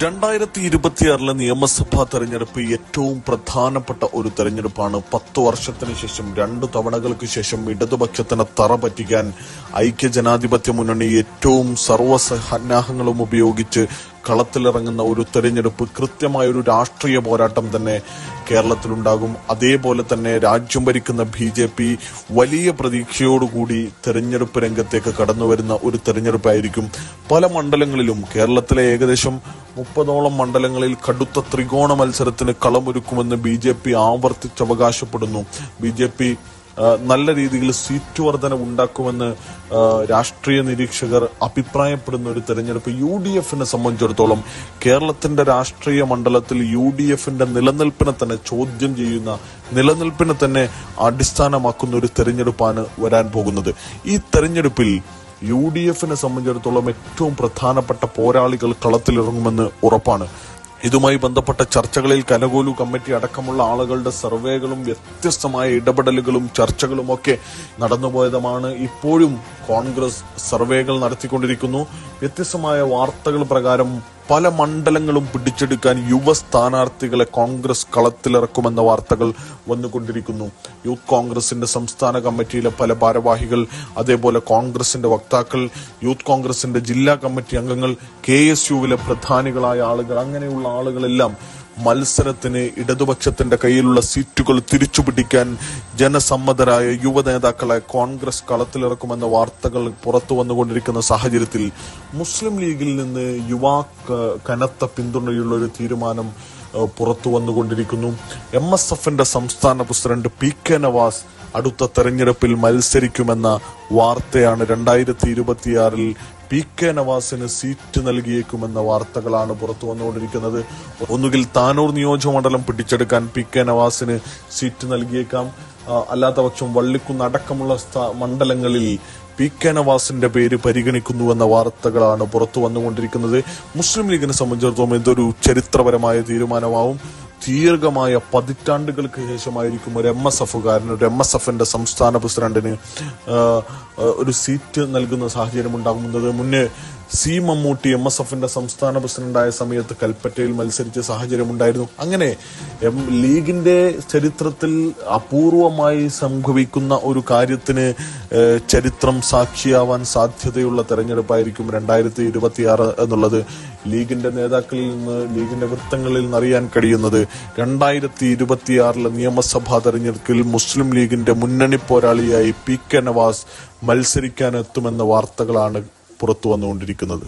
2026 നിയമസഭാ തെരഞ്ഞെടുപ്പ് ഏറ്റവും പ്രധാനപ്പെട്ട ഒരു തെരഞ്ഞെടുപ്പാണ്. 10 വർഷത്തിന് ശേഷം 2 തവണകൾക്ക് ശേഷം ഇടതുപക്ഷത്തിന് തറ പറ്റിക്കാൻ ഐക്യജനാധിപത്യ മുന്നണി ഏറ്റവും സർവ്വസന്നാഹങ്ങളും ഉപയോഗിച്ച് കളത്തിലിറങ്ങുന്ന ഒരു തെരഞ്ഞെടുപ്പ്. കൃത്യമായ ഒരു രാഷ്ട്രീയ പോരാട്ടം തന്നെ കേരളത്തിലുണ്ടാകും. അതേപോലെ തന്നെ രാജ്യം ഭരിക്കുന്ന BJP വലിയ പ്രതീക്ഷയോടുകൂടി തെരഞ്ഞെടുപ്പ് രംഗത്തേക്ക് കടന്നുവരുന്ന ഒരു തെരഞ്ഞെടുപ്പായിരിക്കും. പല മണ്ഡലങ്ങളിലും കേരളത്തിലെ ഏകദേശം 30ഓളം മണ്ഡലങ്ങളിൽ കടുത്ത ത്രികോണ മത്സരത്തിന് കളമൊരുക്കുമെന്ന് BJP ആവർത്തിച്ചവകാശപ്പെടുന്നു. BJP നല്ല രീതിയിൽ സീറ്റ് വർധന ഉണ്ടാക്കുമെന്ന് രാഷ്ട്രീയ നിരീക്ഷകർ അഭിപ്രായപ്പെടുന്ന ഒരു തെരഞ്ഞെടുപ്പ്. UDFനെ സംബന്ധിച്ചിടത്തോളം കേരളത്തിന്റെ രാഷ്ട്രീയ മണ്ഡലത്തിൽ UDFന്റെ നിലനിൽപ്പിനെ തന്നെ ചോദ്യം ചെയ്യുന്ന, നിലനിൽപ്പിനെ തന്നെ അടിസ്ഥാനമാക്കുന്ന ഒരു തെരഞ്ഞെടുപ്പാണ് വരാൻ പോകുന്നത്. ഈ തെരഞ്ഞെടുപ്പിൽ UDFനെ സംബന്ധിച്ചിടത്തോളം ഏറ്റവും പ്രധാനപ്പെട്ട പോരാളികൾ കളത്തിലിറങ്ങുമെന്ന് ഉറപ്പാണ്. ഇതുമായി ബന്ധപ്പെട്ട ചർച്ചകളിൽ കനകോലു കമ്മിറ്റി അടക്കമുള്ള ആളുകളുടെ സർവേകളും വ്യത്യസ്തമായ ഇടപെടലുകളും ചർച്ചകളും ഒക്കെ നടന്നുപോയതുമാണ്. ഇപ്പോഴും കോൺഗ്രസ് സർവേകൾ നടത്തിക്കൊണ്ടിരിക്കുന്നു. വ്യത്യസ്തമായ വാർത്തകൾ പ്രകാരം പല മണ്ഡലങ്ങളും പിടിച്ചെടുക്കാൻ യുവ സ്ഥാനാർത്ഥികളെ കോൺഗ്രസ് കളത്തിലിറക്കുമെന്ന വാർത്തകൾ വന്നുകൊണ്ടിരിക്കുന്നു. യൂത്ത് കോൺഗ്രസിന്റെ സംസ്ഥാന കമ്മിറ്റിയിലെ പല ഭാരവാഹികൾ, അതേപോലെ കോൺഗ്രസിന്റെ വക്താക്കൾ, യൂത്ത് കോൺഗ്രസിന്റെ ജില്ലാ കമ്മിറ്റി അംഗങ്ങൾ, KSUവിലെ പ്രധാനികളായ ആളുകൾ, അങ്ങനെയുള്ള ആളുകളെല്ലാം മത്സരത്തിന് ഇടതുപക്ഷത്തിന്റെ കയ്യിലുള്ള സീറ്റുകൾ തിരിച്ചുപിടിക്കാൻ ജനസമ്മതരായ യുവ നേതാക്കളെ കോൺഗ്രസ് കളത്തിലിറക്കുമെന്ന വാർത്തകൾ പുറത്തു വന്നുകൊണ്ടിരിക്കുന്ന സാഹചര്യത്തിൽ മുസ്ലിം ലീഗിൽ നിന്ന് കനത്ത പിന്തുണയുള്ള ഒരു തീരുമാനം പുറത്തു വന്നുകൊണ്ടിരിക്കുന്നു. MSFന്റെ സംസ്ഥാന പ്രസിഡന്റ് PK നവാസ് അടുത്ത തെരഞ്ഞെടുപ്പിൽ മത്സരിക്കുമെന്ന വാർത്തയാണ്. 2026 PK നവാസിന് സീറ്റ് നൽകിയേക്കുമെന്ന വാർത്തകളാണ് പുറത്തു വന്നുകൊണ്ടിരിക്കുന്നത്. ഒന്നുകിൽ താനൂർ നിയോജകമണ്ഡലം പിടിച്ചെടുക്കാൻ PK നവാസിന് സീറ്റ് നൽകിയേക്കാം. അല്ലാത്ത പക്ഷം വള്ളിക്കുന്ന് അടക്കമുള്ള മണ്ഡലങ്ങളിൽ PK നവാസിന്റെ പേര് പരിഗണിക്കുന്നുവെന്ന വാർത്തകളാണ് പുറത്തു വന്നുകൊണ്ടിരിക്കുന്നത്. മുസ്ലിം ലീഗിനെ സംബന്ധിച്ചിടത്തോളം ഇതൊരു ചരിത്രപരമായ തീരുമാനമാവും. ദീർഘമായ പതിറ്റാണ്ടുകൾക്ക് ശേഷമായിരിക്കും ഒരു MSFകാരന്, ഒരു MSFന്റെ സംസ്ഥാന പ്രസിഡന്റിന് ഒരു സീറ്റ് നൽകുന്ന സാഹചര്യം ഉണ്ടാകുന്നത്. മുന്നേ C മമ്മൂട്ടി MSFന്റെ സംസ്ഥാന പ്രസിഡന്റായ സമയത്ത് കൽപ്പറ്റയിൽ മത്സരിച്ച സാഹചര്യം ഉണ്ടായിരുന്നു. അങ്ങനെ ലീഗിന്റെ ചരിത്രത്തിൽ അപൂർവമായി സംഭവിക്കുന്ന ഒരു കാര്യത്തിന് ചരിത്രം സാക്ഷിയാവാൻ സാധ്യതയുള്ള തെരഞ്ഞെടുപ്പായിരിക്കും 2026 എന്നുള്ളത് ലീഗിന്റെ നേതാക്കളിൽ നിന്ന്, ലീഗിന്റെ വൃത്തങ്ങളിൽ നിന്ന് അറിയാൻ കഴിയുന്നത്. 2026 നിയമസഭാ തെരഞ്ഞെടുപ്പിൽ മുസ്ലിം ലീഗിന്റെ മുന്നണി പോരാളിയായി PK നവാസ് മത്സരിക്കാനെത്തുമെന്ന വാർത്തകളാണ് പുറത്തു വന്നുകൊണ്ടിരിക്കുന്നത്.